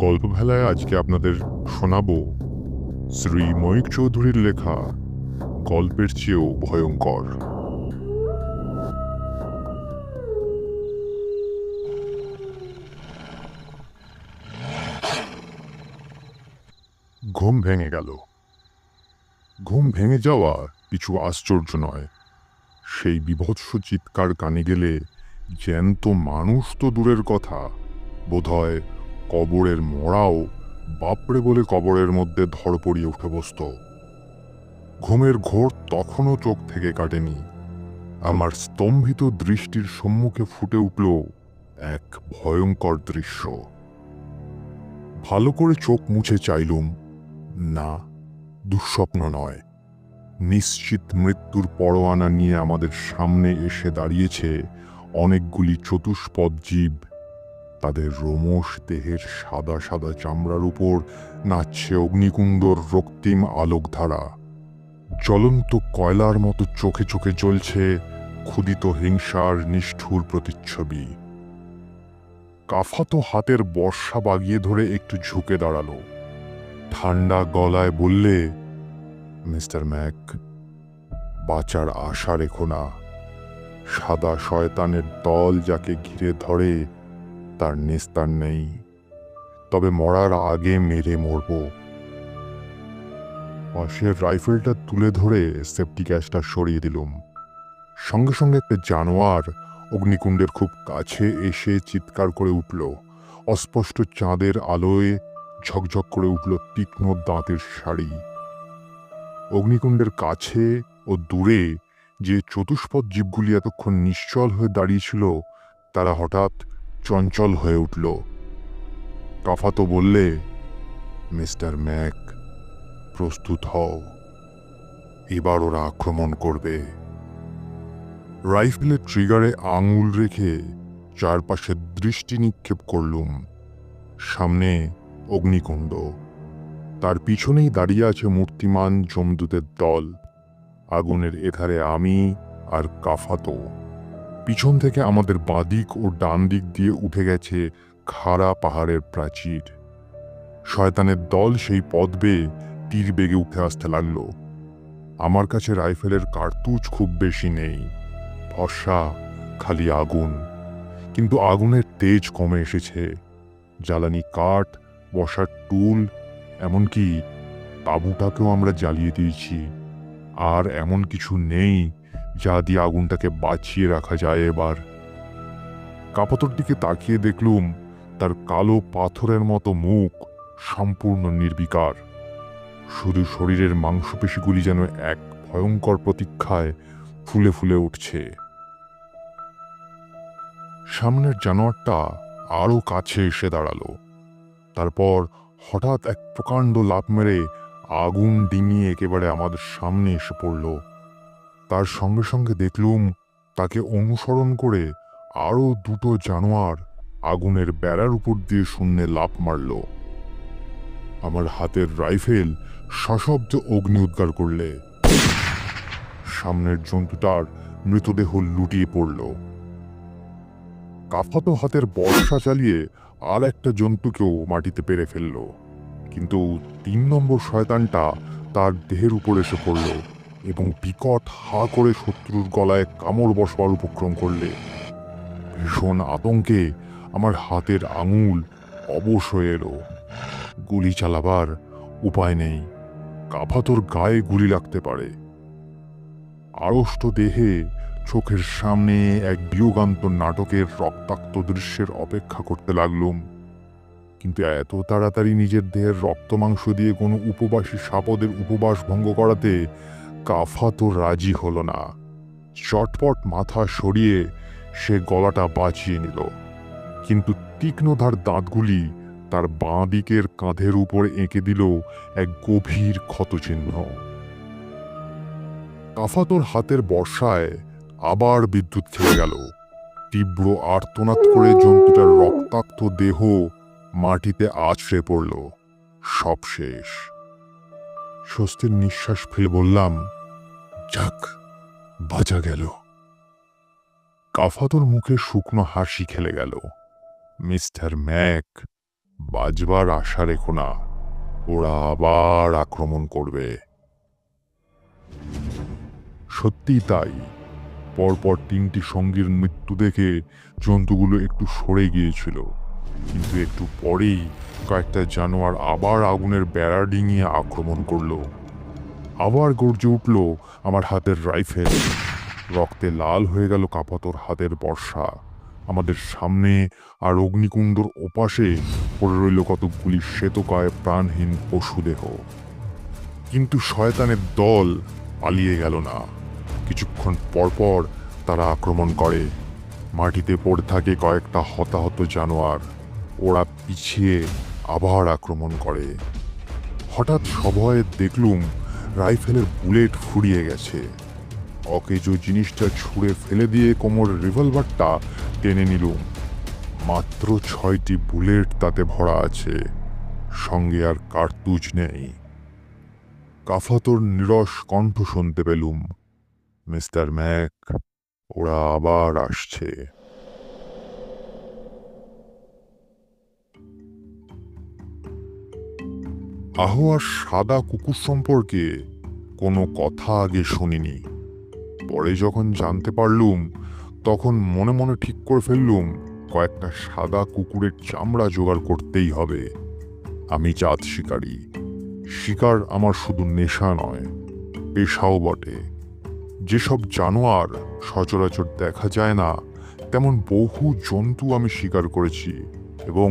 গল্পভেলায় আজকে আপনাদের শোনাবো শ্রী ময়ূক চৌধুরীর লেখা গল্পের চেয়েও ভয়ঙ্কর। ঘুম ভেঙে গেল। ঘুম ভেঙে যাওয়া কিছু আশ্চর্য নয়। সেই বীভৎস চিৎকার কানে গেলে জ্যান্ত মানুষ তো দূরের কথা, বোধহয় কবরের মরাও বাপরে বলে কবরের মধ্যে ধড়পড়িয়ে উঠে বসত। ঘুমের ঘোর তখনও চোখ থেকে কাটেনি। আমার স্তম্ভিত দৃষ্টির সম্মুখে ফুটে উঠল এক ভয়ঙ্কর দৃশ্য। ভালো করে চোখ মুছে চাইলুম, না, দুঃস্বপ্ন নয়। নিশ্চিত মৃত্যুর পরোয়ানা নিয়ে আমাদের সামনে এসে দাঁড়িয়েছে অনেকগুলি চতুষ্পদ জীব। তাদের রোমশ দেহের সাদা সাদা চামড়ার উপর নাচছে অগ্নিকুণ্ডর রক্তিম আলোকধারা। জ্বলন্ত কয়লার মতো চোখে চোখে জ্বলছে ক্ষুদিত হিংসার নিষ্ঠুর প্রতিচ্ছবি। কাফাতো হাতের বর্ষা বাগিয়ে ধরে একটু ঝুঁকে দাঁড়ালো। ঠান্ডা গলায় বললে, মিস্টার ম্যাক, বাঁচার আশা রেখো না। সাদা শয়তানের দল যাকে ঘিরে ধরে তার নিস্তার নেই, তবে মরার আগে মেরে মরব। পাশের রাইফেলটা তুলে ধরে সেফটি গ্যাসটা সরিয়ে দিলুম। সঙ্গে সঙ্গে একটা জানোয়ার অগ্নিকুণ্ডের খুব কাছে এসে চিৎকার করে উঠল। অস্পষ্ট চাঁদের আলোয় ঝকঝক করে উঠল তীক্ষ্ণ দাঁতের শাড়ি। অগ্নিকুণ্ডের কাছে ও দূরে যে চতুষ্পদ জীবগুলি এতক্ষণ নিশ্চল হয়ে দাঁড়িয়েছিল, তারা হঠাৎ চঞ্চল হয়ে উঠল। কাফাতো বললে, মিস্টার ম্যাক, প্রস্তুত হও, এবার ওরা আক্রমণ করবে। রাইফেলের ট্রিগারে আঙুল রেখে চারপাশে দৃষ্টি নিক্ষেপ করলুম। সামনে অগ্নিকুণ্ড, তার পিছনেই দাঁড়িয়ে আছে মূর্তিমান যমদূতের দল। আগুনের এধারে আমি আর কাফাতো। পিছন থেকে আমাদের বাঁদিক ও ডান দিক দিয়ে উঠে গেছে খাড়া পাহাড়ের প্রাচীর। শয়তানের দল সেই পথ বেয়ে তীর বেগে উঠে আসতে লাগলো। আমার কাছে রাইফেলের কার্তুজ খুব বেশি নেই, ভরসা খালি আগুন। কিন্তু আগুনের তেজ কমে এসেছে। জ্বালানি কাঠ, বসার টুল, এমনকি তাঁবুটাকেও আমরা জ্বালিয়ে দিয়েছি। আর এমন কিছু নেই যা দিয়ে আগুনটাকে বাঁচিয়ে রাখা যায় এবার। কাপাতর দিকে তাকিয়ে দেখলুম তার কালো পাথরের মতো মুখ সম্পূর্ণ নির্বিকার। শুধু শরীরের মাংসপেশিগুলি যেন এক ভয়ঙ্কর প্রতীক্ষায় ফুলে ফুলে উঠছে। সামনের জানোয়ারটা আরো কাছে এসে দাঁড়ালো। তারপর হঠাৎ এক প্রকাণ্ড লাফ মেরে আগুন ডিঙিয়ে একেবারে আমাদের সামনে এসে পড়ল। তার সঙ্গে সঙ্গে দেখলুম তাকে অনুসরণ করে আরো দুটো জানোয়ার আগুনের বেড়ার উপর দিয়ে শূন্যে লাফ মারল। আমার হাতের রাইফেল সশব্দ অগ্নি উদ্গার করলে সামনের জন্তুটার মৃতদেহ লুটিয়ে পড়ল। কাফাতো হাতের বর্ষা চালিয়ে আর একটা জন্তুকেও মাটিতে পেরে ফেলল, কিন্তু ৩ নম্বর শয়তানটা তার দেহের উপর এসে পড়ল এবং বিকট হা করে শত্রুর গলায় কামড় বসবার উপক্রম করলে। ভীষণ আতঙ্কে আমার হাতের আঙুল অবশ হয়ে এলো। গুলি চালাবার উপায় নেই, কাফাতোর গায়ে গুলি লাগতে পারে। আড়ষ্ট দেহে চোখের সামনে এক বিয়োগান্ত নাটকের রক্তাক্ত দৃশ্যের অপেক্ষা করতে লাগলুম। কিন্তু এত তাড়াতাড়ি নিজের দেহের রক্ত মাংস দিয়ে কোনো উপবাসী সাপদের উপবাস ভঙ্গ করাতে কাফাতো রাজি হলো না। চটপট মাথা সরিয়ে সে গলাটা বাঁচিয়ে নিল, কিন্তু তীক্ষ্ণধার দাঁতগুলি তার বাঁ দিকের কাঁধের উপর এঁকে দিল এক গভীর ক্ষতচিহ্ন। কাফাতোর হাতের বর্ষায় আবার বিদ্যুৎ খেলে গেল। তীব্র আর্তনাদ করে জন্তুটার রক্তাক্ত দেহ মাটিতে আছড়ে পড়ল। সব শেষ। স্বস্তির নিঃশ্বাস ফেলে বললাম, যাক, বাঁচা গেল। কাফাতোর মুখে শুকনো হাসি খেলে গেল। মিস্টার ম্যাক, বাজবার আশা রেখো না, ওরা আবার আক্রমণ করবে। সত্যিই তাই। পরপর 3টি সঙ্গীর মৃত্যু দেখে জন্তুগুলো একটু সরে গিয়েছিল, কিন্তু একটু পরেই কয়েকটা জানোয়ার আবার আগুনের বেড়া ডিঙিয়ে আক্রমণ করলো। আবার গর্জে উঠল আমার হাতের রাইফেল। রক্তে লাল হয়ে গেল কাঁপাতোর হাতের বর্ষা। আমাদের সামনে আর অগ্নিকুণ্ডর ওপাশে পড়ে রইল কতকগুলি শ্বেতকায় প্রাণহীন পশুদেহ। কিন্তু শয়তানের দল পালিয়ে গেল না। কিছুক্ষণ পরপর তারা আক্রমণ করে। মাটিতে পড়ে থাকে কয়েকটা হতাহত জানোয়ার। ওরা পিছিয়ে আবার আক্রমণ করে। হঠাৎ সভয়ে দেখলুম রাইফেলের বুলেট ফুরিয়ে গেছে। অকেজো জিনিসটা ছুঁড়ে ফেলে দিয়ে কোমরের রিভলভারটা টেনে নিলুম। মাত্র 6টি বুলেট তাতে ভরা আছে, সঙ্গে আর কার্তুজ নেই। কাফাতোর নিরস কণ্ঠ শুনতে পেলুম, মিস্টার ম্যাক, ওরা আবার আসছে। আহোয়ার সাদা কুকুর সম্পর্কে কোনো কথা আগে শুনিনি। পরে যখন জানতে পারলুম, তখন মনে মনে ঠিক করে ফেললুম কয়েকটা সাদা কুকুরের চামড়া জোগাড় করতেই হবে। আমি জাত শিকারী। শিকার আমার শুধু নেশা নয়, পেশাও বটে। যেসব জানোয়ার সচরাচর দেখা যায় না, তেমন বহু জন্তু আমি শিকার করেছি, এবং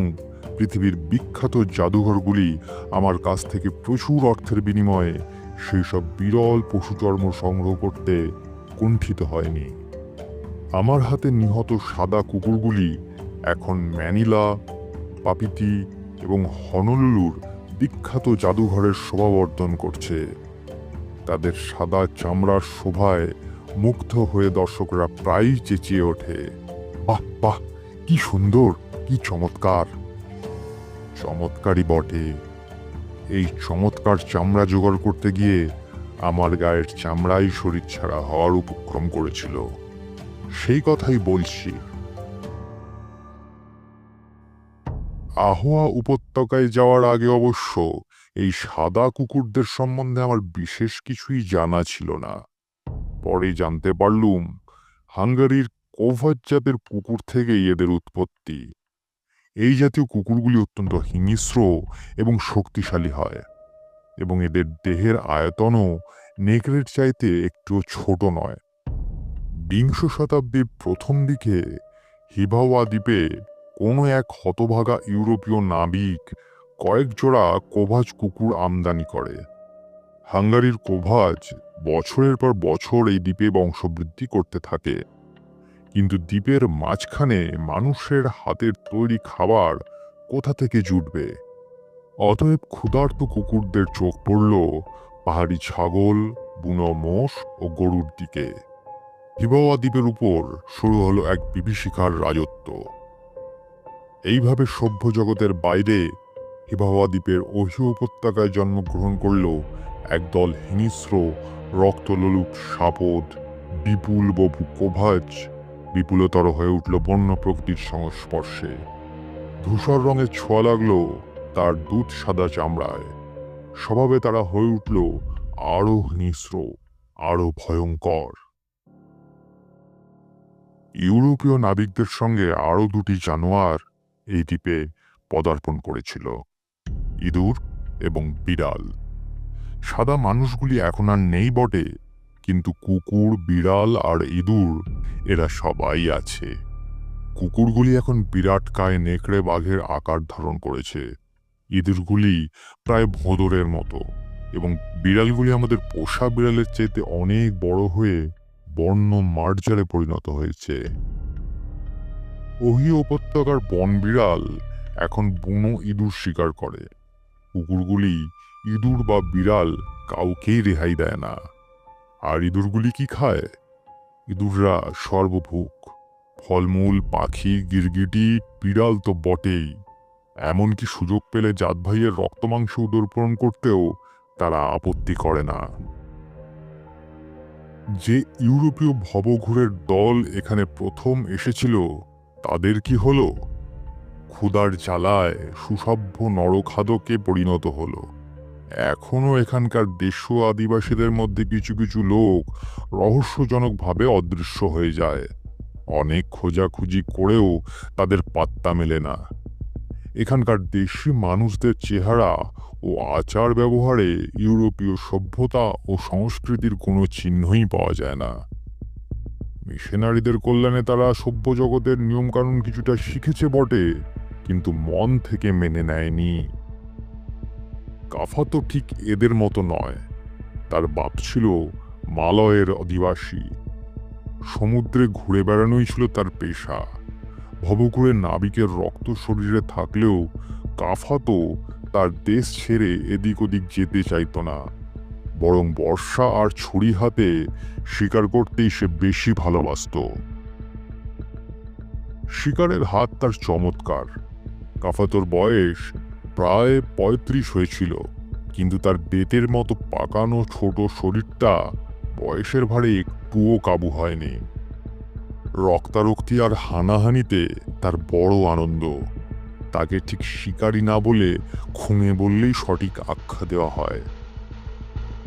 পৃথিবীর বিখ্যাত জাদুঘরগুলি আমার কাছ থেকে প্রচুর অর্থের বিনিময়ে সেই সব বিরল পশুচর্ম সংগ্রহ করতে কুণ্ঠিত হয়নি। আমার হাতে নিহত সাদা কুকুরগুলি এখন ম্যানিলা, পাপিতি এবং হনলুলুর বিখ্যাত জাদুঘরের শোভাবর্ধন করছে। তাদের সাদা চামড়ার শোভায় মুগ্ধ হয়ে দর্শকরা প্রায়ই চেঁচিয়ে ওঠে, বাহ বাহ, কি সুন্দর, কি চমৎকার। চমৎকারই বটে। এই চমৎকার চামড়া জোগাড় করতে গিয়ে আমার গায়ের চামড়াই শরীর ছাড়া হওয়ার উপক্রম করেছিল। সেই কথাই বলছি। আহোয়া উপত্যকায় যাওয়ার আগে অবশ্য এই সাদা কুকুরদের সম্বন্ধে আমার বিশেষ কিছুই জানা ছিল না। পরে জানতে পারলুম হাঙ্গারির কোভাচ জাতের কুকুর থেকেই এদের উৎপত্তি। এই জাতীয় কুকুরগুলি অত্যন্ত হিংস্র এবং শক্তিশালী হয়, এবং এদের দেহের আয়তনও নেকড়ের চাইতে একটুও ছোট নয়। বিংশ শতাব্দীর প্রথম দিকে হিভাওয়া দ্বীপে কোনো এক হতভাগা ইউরোপীয় নাবিক কয়েক জোড়া কোভাচ কুকুর আমদানি করে। হাঙ্গারির কোভাচ বছরের পর বছর এই দ্বীপে বংশবৃদ্ধি করতে থাকে, কিন্তু দ্বীপের মাঝখানে মানুষের হাতের তৈরি খাবার কোথা থেকে জুটবে? অতএব ক্ষুধার্ত কুকুরদের চোখ পড়ল পাহাড়ি ছাগল, বুনো মোষ ও গরুর দিকে। হিবাওয়া দ্বীপের উপর শুরু হলো এক বিভীষিকার রাজত্ব। এইভাবে সভ্য জগতের বাইরে হিবাওয়া দ্বীপের ওহি উপত্যকায় জন্মগ্রহণ করল একদল হিংস্র রক্তলোলুপ সাপদ। বিপুল বপু কোভাচ বিপুলতর হয়ে উঠল বন্য প্রকৃতির সংস্পর্শে। ধূসর রঙের ছোঁয়া লাগলো তার দুধ সাদা চামড়ায়। স্বভাবে তারা হয়ে উঠল আরো হিংস্র, আরো ভয়ঙ্কর। ইউরোপীয় নাবিকদের সঙ্গে আরো 2টি জানোয়ার এই দ্বীপে পদার্পণ করেছিল, ইঁদুর এবং বিড়াল। সাদা মানুষগুলি এখন আর নেই বটে, কিন্তু কুকুর, বিড়াল আর ইঁদুর এরা সবাই আছে। কুকুরগুলি এখন বিরাট কায় নেকড়ে বাঘের আকার ধারণ করেছে, ইঁদুরগুলি প্রায় ভোঁদরের মতো, এবং বিড়ালগুলি আমাদের পোষা বিড়ালের চাইতে অনেক বড় হয়ে বন্য মার্জারে পরিণত হয়েছে। ওহি উপত্যকার বন বিড়াল এখন বুনো ইঁদুর শিকার করে। কুকুরগুলি ইঁদুর বা বিড়াল কাউকেই রেহাই দেয় না। আর ইঁদুরগুলি কি খায়? ইঁদুররা সর্বভুক, ফলমূল, পাখি, গিরগিটি, বিড়াল তো বটেই। এমনকি সুযোগ পেলে জাত ভাইয়ের রক্তমাংস উদরপূরণ করতেও তারা আপত্তি করে না। যে ইউরোপীয় ভবঘুরের দল এখানে প্রথম এসেছিল, তাদের কি হলো? ক্ষুধার জ্বালায় সুসভ্য নরখাদকে পরিণত হলো। এখনো এখানকার দেশীয় আদিবাসীদের মধ্যে কিছু কিছু লোক রহস্যজনকভাবে অদৃশ্য হয়ে যায়। অনেক খোঁজাখুঁজি করেও তাদের পাত্তা মেলে না। এখানকার দেশি মানুষদের চেহারা ও আচার ব্যবহারে ইউরোপীয় সভ্যতা ও সংস্কৃতির কোনো চিহ্নই পাওয়া যায় না। মিশনারিদের কল্যাণে তারা সভ্য জগতের নিয়মকানুন কিছুটা শিখেছে বটে, কিন্তু মন থেকে মেনে নেয়নি। কাফা তো ঠিক এদের মতো নয়। তার বাপ ছিল মালয়ের অধিবাসী। সমুদ্রে ঘুরে বেড়ানোই ছিল তার পেশা। ভবঘুরে নাবিকের রক্ত শরীরে থাকলেও কাফা তো তার দেশ ছেড়ে এদিক ওদিক যেতে চাইত না, বরং বর্ষা আর ছুরি হাতে শিকার করতেই সে বেশি ভালোবাসত। শিকারের হাত তার চমৎকার। কাফাতোর বয়স প্রায় ৩৫ হয়েছিল, কিন্তু তার বেতের মতো পাকানো ছোট শরীরটা বয়সের ভারে একটুও কাবু হয়নি। রক্তারক্তি আর হানাহানিতে তার বড় আনন্দ। তাকে ঠিক শিকারী না বলে খুঙে বললেই সঠিক আখ্যা দেওয়া হয়।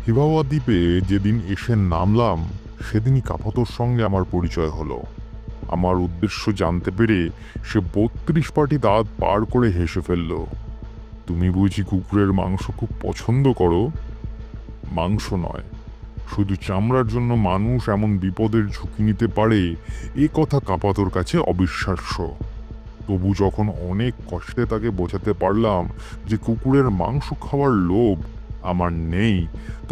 হিবাওয়া দ্বীপে যেদিন এসে নামলাম সেদিনই কাফাতোর সঙ্গে আমার পরিচয় হলো। আমার উদ্দেশ্য জানতে পেরে সে ৩২ পাটি দাঁত পার করে হেসে ফেলল। তুমি বুঝি কুকুরের মাংস খুব পছন্দ করো? মাংস নয়, শুধু চামড়ার জন্য মানুষ এমন বিপদের ঝুঁকি নিতে পারে এ কথা কাফাতোর কাছে অবিশ্বাস্য। তবু যখন অনেক কষ্টে তাকে বোঝাতে পারলাম যে কুকুরের মাংস খাওয়ার লোভ আমার নেই,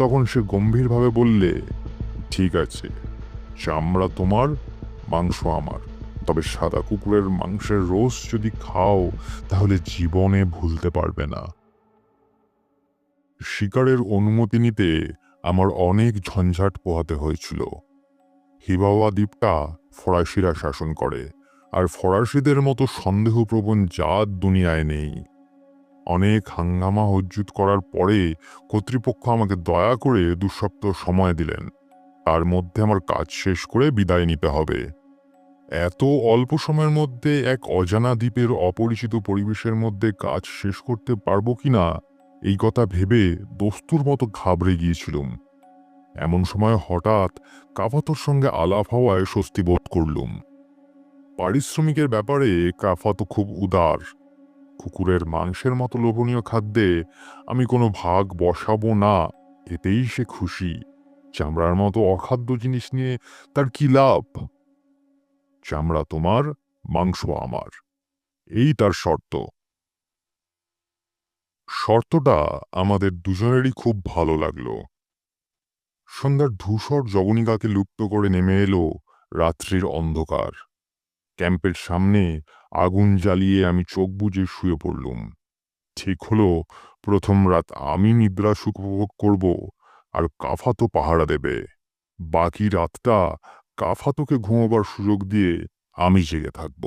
তখন সে গম্ভীরভাবে বললে, ঠিক আছে, চামড়া তোমার, মাংস আমার, তবে সাদা কুকুরের মাংসের রোস্ট যদি খাও তাহলে জীবনে ভুলতে পারবে না। শিকারের অনুমতি নিতে আমার অনেক ঝঞ্ঝাট পোহাতে হয়েছিল। হিবাওয়া দ্বীপটা ফরাসিরা শাসন করে, আর ফরাসিদের মতো সন্দেহপ্রবণ জাত দুনিয়ায় নেই। অনেক হাঙ্গামা হজ্জুত করার পরে কর্তৃপক্ষ আমাকে দয়া করে ২ সপ্তাহ সময় দিলেন। তার মধ্যে আমার কাজ শেষ করে বিদায় নিতে হবে। এত অল্প সময়ের মধ্যে এক অজানা দ্বীপের অপরিচিত পরিবেশের মধ্যে কাজ শেষ করতে পারবো কিনা এই কথা ভেবে দস্তুর মতো ঘাবড়ে গিয়েছিলাম। এমন সময় হঠাৎ কাফাতোর সঙ্গে আলাপ হওয়ায় স্বস্তি বোধ করলুম। পারিশ্রমিকের ব্যাপারে কাফাতো খুব উদার। কুকুরের মাংসের মতো লোভনীয় খাদ্যে আমি কোনো ভাগ বসাবো না, এতেই সে খুশি। চামড়ার মতো অখাদ্য জিনিস নিয়ে তার কি লাভ? চামড়া তোমার, মাংস আমার, এই তার শর্ত। শর্তটা আমাদের দুজনেরই খুব ভালো লাগলো। সন্ধ্যার ধূসর জবনিকাকে লুপ্ত করে নেমে এলো রাত্রির অন্ধকার। ক্যাম্পের সামনে আগুন জ্বালিয়ে আমি চোখ বুজে শুয়ে পড়লুম। ঠিক হলো, প্রথম রাত আমি নিদ্রা সুখ উপভোগ করব, আর কাফাতো পাহারা দেবে। বাকি রাতটা কাফাতোকে ঘুমোবার সুযোগ দিয়ে আমি জেগে থাকব।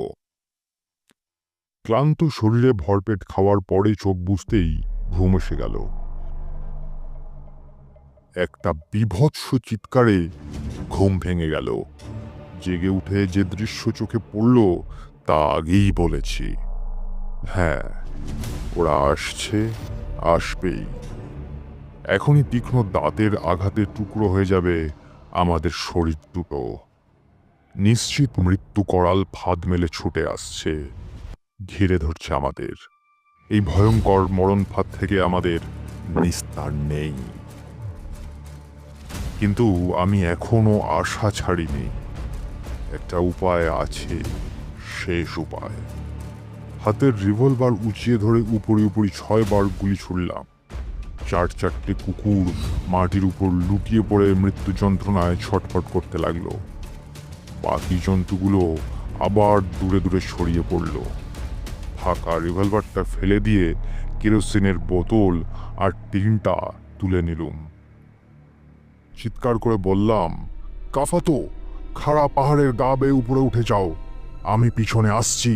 ক্লান্ত শরীরে ভরপেট খাওয়ার পরে চোখ বুঝতেই ঘুম এসে গেল। একটা বীভৎস চিৎকারে ঘুম ভেঙে গেল। জেগে উঠে যে দৃশ্য চোখে পড়ল তা আগেই বলেছি। হ্যাঁ, ওরা আসছে, আসবেই। এখনই তীক্ষ্ণ দাঁতের আঘাতে টুকরো হয়ে যাবে আমাদের শরীর দুটো। নিশ্চিত মৃত্যু করাল ফাঁদ মেলে ছুটে আসছে, ঘিরে ধরছে আমাদের। এই ভয়ঙ্কর মরণ ফাঁদ থেকে আমাদের নিস্তার নেই। কিন্তু আমি এখনো আশা ছাড়িনি। একটা উপায় আছে, শেষ উপায়। হাতের রিভলভার উঁচিয়ে ধরে উপরি উপরি ৬ বার গুলি ছুড়লাম। ৪-৪টে কুকুর মাটির উপর লুটিয়ে পড়ে মৃত্যু যন্ত্রণায় ছটফট করতে লাগলো। বাকি জন্তুগুলো আবার দূরে দূরে ছড়িয়ে পড়ল। ফাঁকা রিভলভারটা ফেলে দিয়ে কেরোসিনের বোতল আর টিনটা তুলে নিলুম। চিৎকার করে বললাম, কাফাতো, খাড়া পাহাড়ের গা বেয়ে উপরে উঠে যাও, আমি পিছনে আসছি।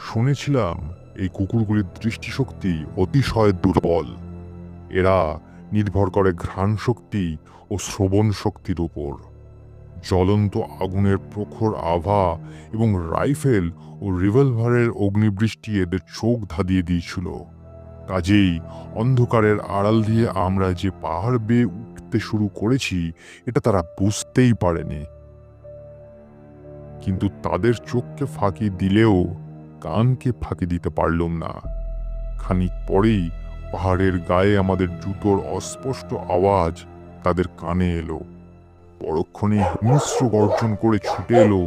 শুনেছিলাম এই কুকুরগুলির দৃষ্টিশক্তি অতিশয় দুর্বল। এরা নির্ভর করে ঘ্রাণ শক্তি ও শ্রবণ শক্তির উপর। জ্বলন্ত আগুনের প্রখর আভা এবং রাইফেল ও রিভলভারের অগ্নিবৃষ্টি এদের চোখ ধাঁধিয়ে দিয়েছিল। কাজেই অন্ধকারের আড়াল দিয়ে আমরা যে পাহাড় বেয়ে উঠতে শুরু করেছি এটা তারা বুঝতেই পারেনি। কিন্তু তাদের চোখকে ফাঁকি দিলেও কানকে ফাঁকি দিতে পারলাম না। খানিক পরেই পাহাড়ের গায়ে আমাদের জুতোর অস্পষ্ট আওয়াজ তাদের কানে এলো। পরক্ষণে মিশ্র গর্জন করে ছুটে এলো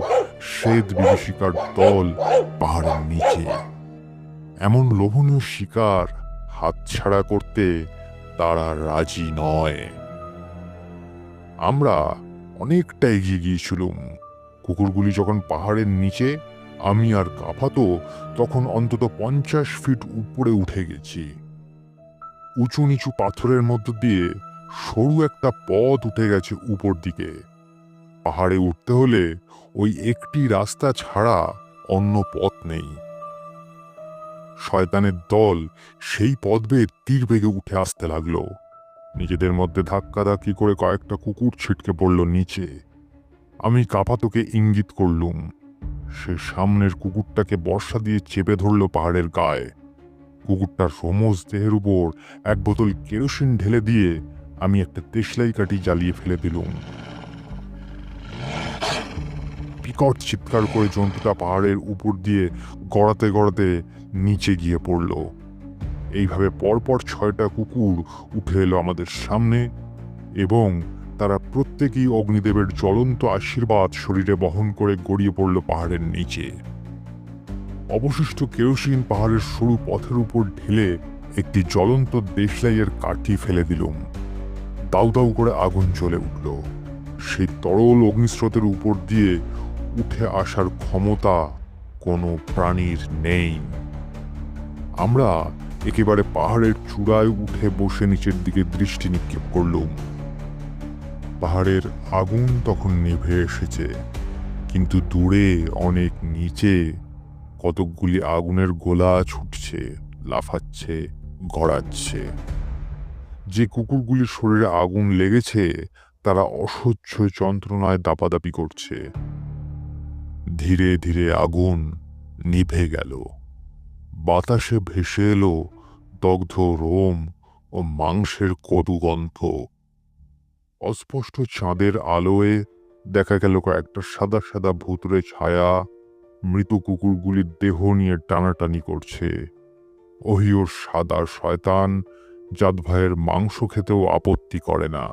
শ্বেত বিভীষিকার দল পাহাড়ের নিচে। এমন লোভনীয় শিকার হাতছাড়া করতে তারা রাজি নয়। আমরা অনেকটা এগিয়ে গিয়েছিলাম। কুকুরগুলি যখন পাহাড়ের নিচে, আমি আর কাফাতো তখন অন্তত 50 ফিট উপরে উঠে গেছি। উঁচু নিচু পাথরের মধ্য দিয়ে সরু একটা পথ উঠে গেছে উপর দিকে। পাহাড়ে উঠতে হলে ওই একটি রাস্তা ছাড়া অন্য পথ নেই। শয়তানের দল সেই পথ বেয়ে তীর বেগে উঠে আসতে লাগলো। নিজেদের মধ্যে ধাক্কাধাক্কি করে কয়েকটা কুকুর ছিটকে পড়ল নিচে। আমি কাফাতোকে ইঙ্গিত করলুম। সে সামনের কুকুরটাকে বর্শা দিয়ে চেপে ধরল পাহাড়ের গায়ে। কুকুরটার সমস্ত দেহের উপর এক বোতল কেরোসিন ঢেলে দিয়ে আমি একটা দেশলাই কাঠি জ্বালিয়ে ফেলে দিলুম। বিকট চিৎকার করে জন্তুটা পাহাড়ের উপর দিয়ে গড়াতে গড়াতে নিচে গিয়ে পড়ল। এইভাবে পরপর 6টা কুকুর উঠে এলো আমাদের সামনে এবং তারা প্রত্যেকেই অগ্নিদেবের জ্বলন্ত আশীর্বাদ শরীরে বহন করে গড়িয়ে পড়ল পাহাড়ের নিচে। অবশিষ্ট কেরোসিন পাহাড়ের সরু পথের উপর ঢেলে একটি জ্বলন্ত দেশলাইয়ের কাঠি ফেলে দিলুম। দাউ দাউ করে আগুন জ্বলে উঠল। সেই তরল অগ্নিস্রোতের উপর দিয়ে উঠে আসার ক্ষমতা কোনো প্রাণীর নেই। আমরা একেবারে পাহাড়ের চূড়ায় উঠে বসে নিচের দিকে দৃষ্টি নিক্ষেপ করলুম। পাহাড়ের আগুন তখন নিভে এসেছে, কিন্তু দূরে অনেক নিচে কতকগুলি আগুনের গোলা ছুটছে, লাফাচ্ছে, গড়াচ্ছে। যে কুকুরগুলির শরীরে আগুন লেগেছে তারা অসহ্য যন্ত্রণায় দাপাদাপি করছে। ধীরে ধীরে আগুন নিভে গেল। বাতাসে ভেসে এলো দগ্ধ রোম ও মাংসের কটুগন্ধ। অস্পষ্ট চাঁদের আলোয় দেখা গেল কয়েকটা সাদা সাদা ভুতুড়ে ছায়া মৃত কুকুরগুলির দেহ নিয়ে টানাটানি করছে। ওহিওর সাদা শয়তান জাত ভাইয়ের মাংস খেতেও আপত্তি করে না।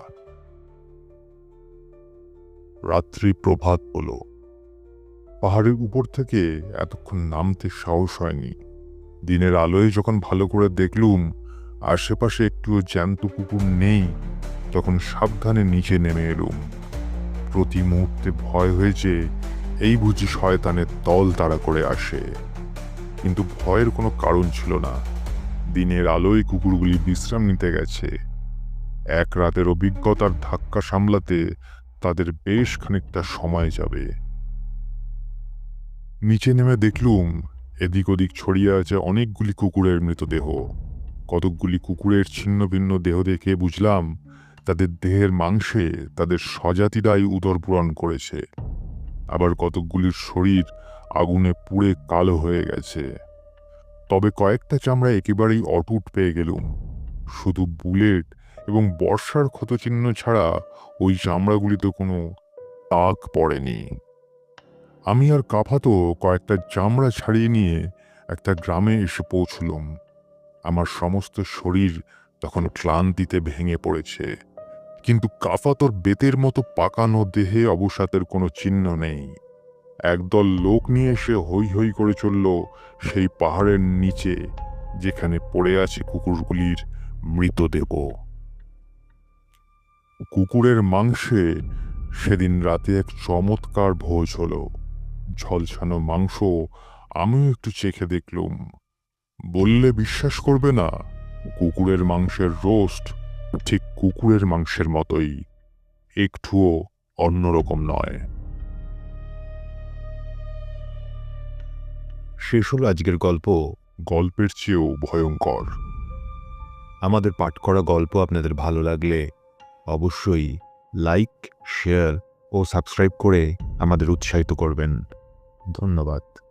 রাত্রি প্রভাত হলো। পাহাড়ের উপর থেকে এতক্ষণ নামতে সাহস হয়নি। দিনের আলোয় যখন ভালো করে দেখলুম আশেপাশে একটুও জ্যান্ত কুকুর নেই, তখন সাবধানে নিচে নেমে এলুম। প্রতি মুহূর্তে ভয় হয়েছে এই বুঝি শয়তানের দল তাড়া করে আসে। কিন্তু ভয়ের কোনো কারণ ছিল না। দিনের আলোয় কুকুরগুলি বিশ্রাম নিতে গেছে। এক রাতের অভিজ্ঞতার ধাক্কা সামলাতে তাদের বেশ খানিকটা সময় যাবে। নিচে নেমে দেখলুম এদিক ওদিক ছড়িয়ে আছে অনেকগুলি কুকুরের মৃতদেহ। কতকগুলি কুকুরের ছিন্ন ভিন্ন দেহ দেখে বুঝলাম তাদের দেহের মাংসে তাদের স্বজাতিরাই উদরপূরণ করেছে। আবার কতকগুলির শরীর আগুনে পুড়ে কালো হয়ে গেছে। তবে কয়েকটা চামড়া একেবারেই অটুট পেয়ে গেলুম। শুধু বুলেট এবং বর্ষার ক্ষতচিহ্ন ছাড়া ওই চামড়াগুলিতে কোনো দাগ পড়েনি। আমি আর কাফাতো কয়েকটা চামড়া ছাড়িয়ে নিয়ে একটা গ্রামে এসে পৌঁছলুম। আমার সমস্ত শরীর তখন ক্লান্তিতে ভেঙে পড়েছে, কিন্তু কাফাতোর বেতের মতো পাকানো দেহে অবসাদের কোনো চিহ্ন নেই। একদল লোক নিয়ে এসে হৈ হৈ করে চলল সেই পাহাড়ের নিচে যেখানে পড়ে আছে কুকুরগুলির মৃতদেহ। কুকুরের মাংসে সেদিন রাতে এক চমৎকার ভোজ হলো। ঝলসানো মাংস আমিও একটু চেখে দেখলুম। বললে বিশ্বাস করবে না, কুকুরের মাংসের রোস্ট ঠিক কুকুরের মাংসের মতোই, একটুও অন্যরকম নয়। শেষ হলো আজকের গল্প। গল্পের চেয়েও ভয়ঙ্কর। আমাদের পাঠ করা গল্প আপনাদের ভালো লাগলে অবশ্যই লাইক, শেয়ার ও সাবস্ক্রাইব করে আমাদের উৎসাহিত করবেন। ধন্যবাদ।